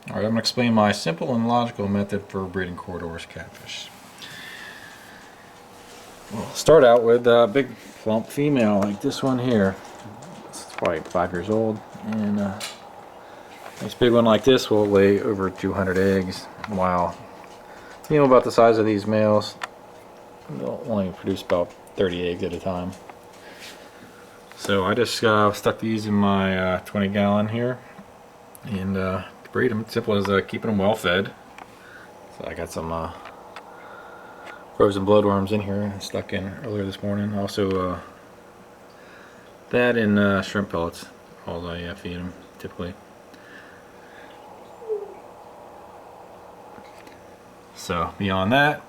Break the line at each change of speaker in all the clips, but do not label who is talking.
Alright, I'm going to explain my simple and logical method for breeding Corydoras catfish. We'll start out with a big plump female like this one here. It's probably 5 years old, and a nice big one like this will lay over 200 eggs, while about the size of these males, they'll only produce about 30 eggs at a time. So I just stuck these in my 20 gallon here, and to breed them, it's simple as keeping them well fed. So I got some frozen bloodworms in here stuck in earlier this morning. Also that and shrimp pellets, all I feed them typically. So beyond that,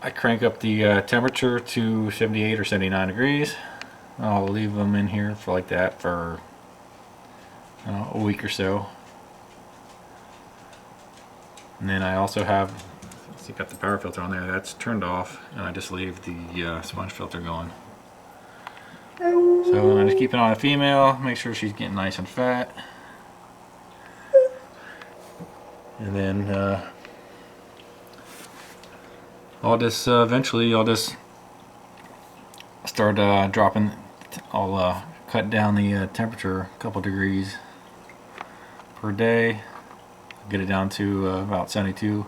I crank up the temperature to 78 or 79 degrees. I'll leave them in here for like that for a week or so. And then I also have, so you got the power filter on there, that's turned off, and I just leave the sponge filter going. So I just keep it on a female, make sure she's getting nice and fat. And then eventually I'll just start dropping, I'll cut down the temperature a couple degrees per day, get it down to about 72.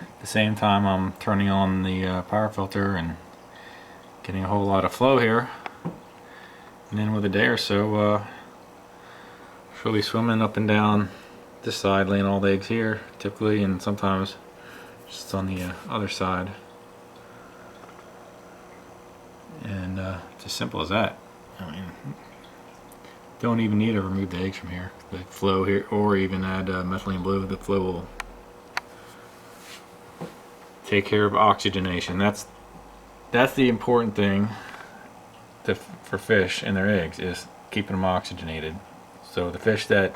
At the same time I'm turning on the power filter and getting a whole lot of flow here. And then with a day or so, she'll be swimming up and down this side, laying all the eggs here typically, and sometimes just on the other side. And it's as simple as that. I mean, don't even need to remove the eggs from here. The flow here, or even add methylene blue. The flow will take care of oxygenation. That's the important thing for fish and their eggs, is keeping them oxygenated. So the fish that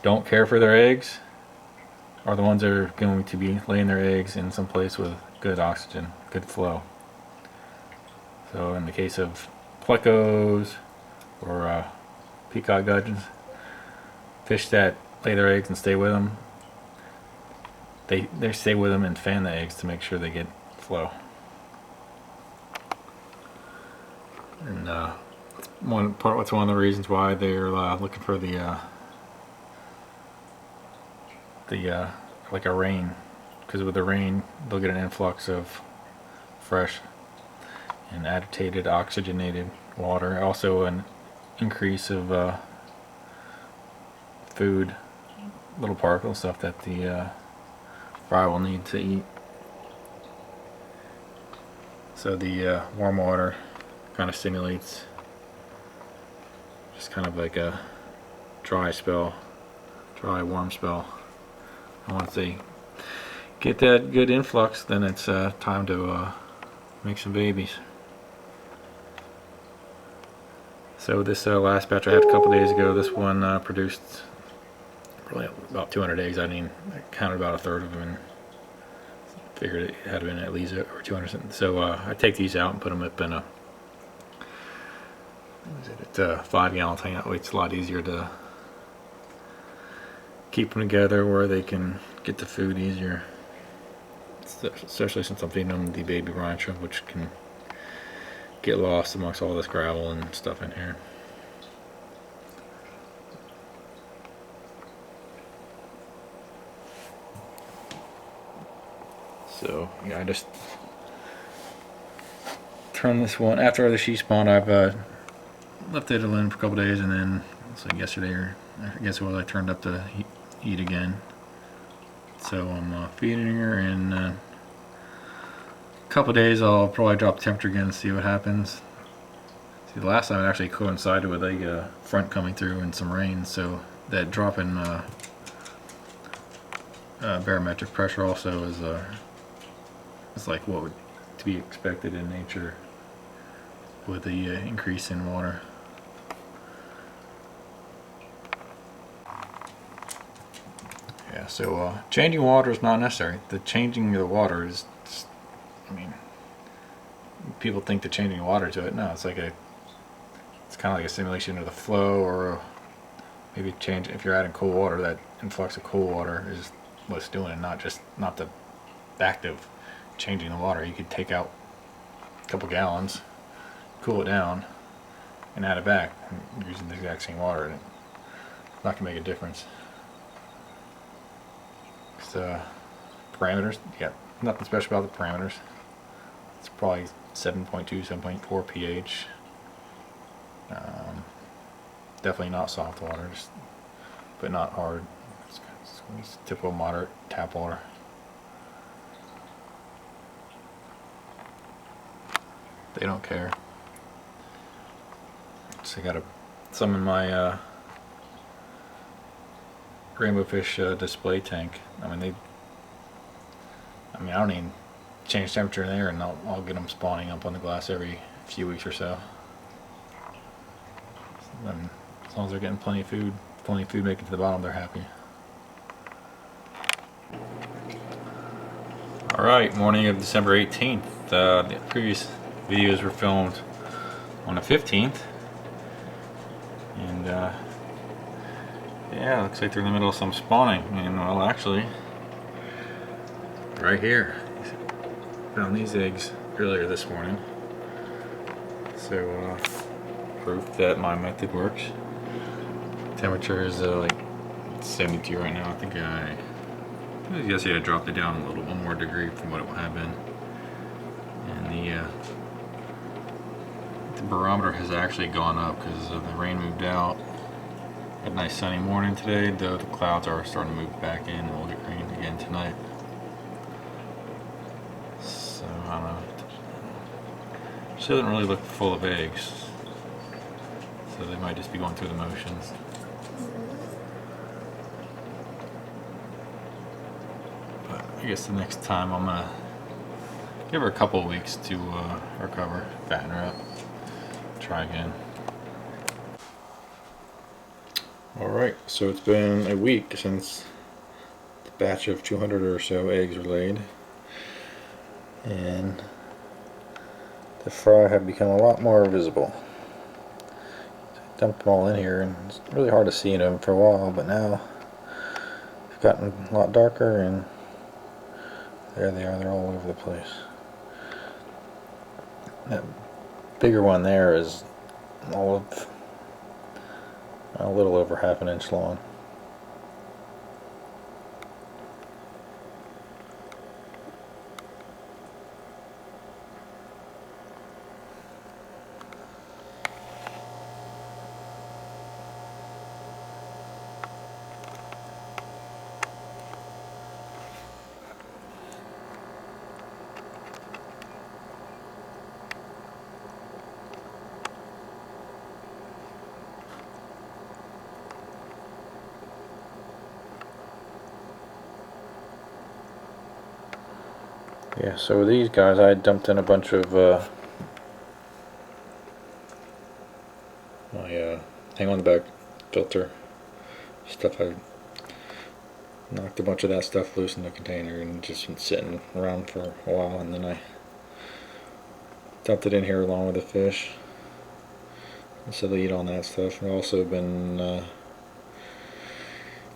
don't care for their eggs are the ones that are going to be laying their eggs in some place with good oxygen, good flow. So in the case of plecos or peacock gudgeons, fish that lay their eggs and stay with them, they stay with them and fan the eggs to make sure they get flow. And it's one of the reasons why they're looking for the like a rain, because with the rain they'll get an influx of fresh and agitated, oxygenated water. Also an increase of food, little particle stuff that the fry will need to eat. So the warm water kind of stimulates just kind of like a dry warm spell. And once they get that good influx, then it's time to make some babies. So this last batch I had a couple days ago, this one produced probably about 200 eggs. I counted about a third of them and figured it had been at least over 200. So I take these out and put them up in a 5 gallon tank. That way it's a lot easier to keep them together where they can get the food easier. Especially since I'm feeding them the baby brine shrimp, which can get lost amongst all this gravel and stuff in here. So yeah, I just turn this one after the she spawned. I've left it alone for a couple days, and then like yesterday, or I guess it was, I turned up the heat again. So I'm feeding her, and a couple days I'll probably drop the temperature again and see what happens. See, the last time it actually coincided with a front coming through and some rain, so that drop in barometric pressure also is like what would to be expected in nature with the increase in water. Yeah, so changing water is not necessary. The changing of the water is, I mean, people think the changing water to it. No, it's kind of like a simulation of the flow or maybe change, if you're adding cool water, that influx of cool water is what's doing it, not the act of changing the water. You could take out a couple gallons, cool it down, and add it back using the exact same water, and it's not gonna make a difference. So parameters, yeah, nothing special about the parameters. It's probably 7.2, 7.4 pH. Definitely not soft water, but not hard. It's typical moderate tap water. They don't care. So I got some in my rainbow fish display tank. I mean I don't even change temperature in there, and I'll get them spawning up on the glass every few weeks or so. And as long as they're getting plenty of food making it to the bottom, they're happy. Alright, morning of December 18th. The previous videos were filmed on the 15th. And yeah, looks like they're in the middle of some spawning. And well, actually, right here, found these eggs earlier this morning. So proof that my method works. Temperature is like 72 right now. I think I guess I dropped it down a little, one more degree from what it had been. And the barometer has actually gone up because the rain moved out. Had a nice sunny morning today, though the clouds are starting to move back in, and we'll get rain again tonight. So I don't know. She doesn't really look full of eggs, so they might just be going through the motions. But I guess the next time I'm gonna give her a couple of weeks to recover, fatten her up, try again. Alright, so it's been a week since the batch of 200 or so eggs were laid, and the fry have become a lot more visible. I dumped them all in here, and it's really hard to see them for a while, but now they've gotten a lot darker, and there they are, they're all over the place. That bigger one there is all of a little over half an inch long. Yeah, so with these guys, I dumped in a bunch of my hang on the back filter stuff. I knocked a bunch of that stuff loose in the container and just been sitting around for a while, and then I dumped it in here along with the fish. So they eat on that stuff. I've also been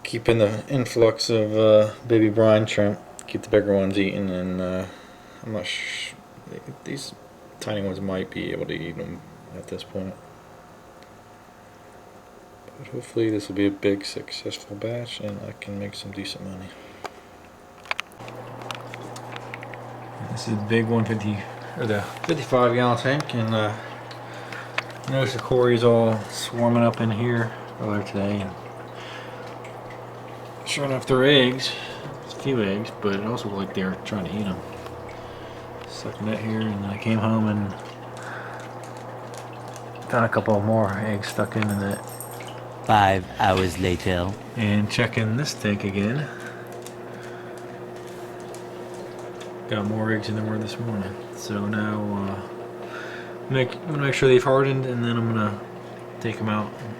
keeping the influx of baby brine shrimp. Keep the bigger ones eating, and I'm not sure, these tiny ones might be able to eat them at this point. But hopefully this will be a big successful batch and I can make some decent money. This is a big 150 or the 55 gallon tank, and notice the corys all swarming up in here earlier today, and sure enough they're eggs. Few eggs, but it also looked like they were trying to eat them. Stuck a net here, and then I came home and found a couple more eggs stuck in the net.
5 hours later.
And checking this tank again. Got more eggs than there were this morning. So now I'm gonna make sure they've hardened, and then I'm gonna take them out and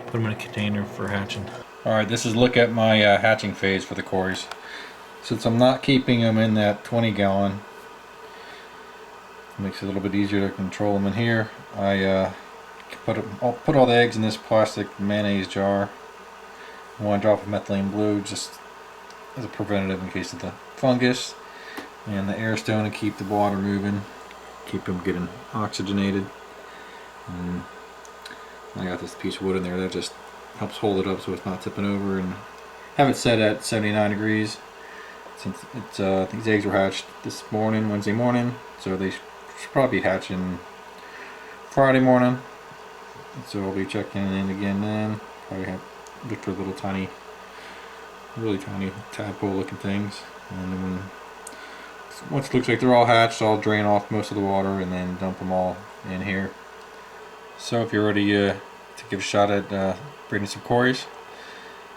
put them in a container for hatching. Alright, this is a look at my hatching phase for the corys. Since I'm not keeping them in that 20 gallon, it makes it a little bit easier to control them in here. I I'll put all the eggs in this plastic mayonnaise jar. 1 drop of methylene blue, just as a preventative in case of the fungus, and the air stone to keep the water moving, keep them getting oxygenated. And I got this piece of wood in there that just helps hold it up so it's not tipping over, and have it set at 79 degrees. Since it's these eggs were hatched this morning, Wednesday morning, so they should probably be hatching Friday morning. So I'll be checking in again then. Probably have look for little tiny, really tiny tadpole looking things. And then once it looks like they're all hatched, I'll drain off most of the water and then dump them all in here. So if you're ready to give a shot at breeding some corys,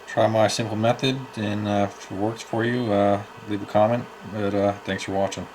try my simple method, and if it works for you, leave a comment. But thanks for watching.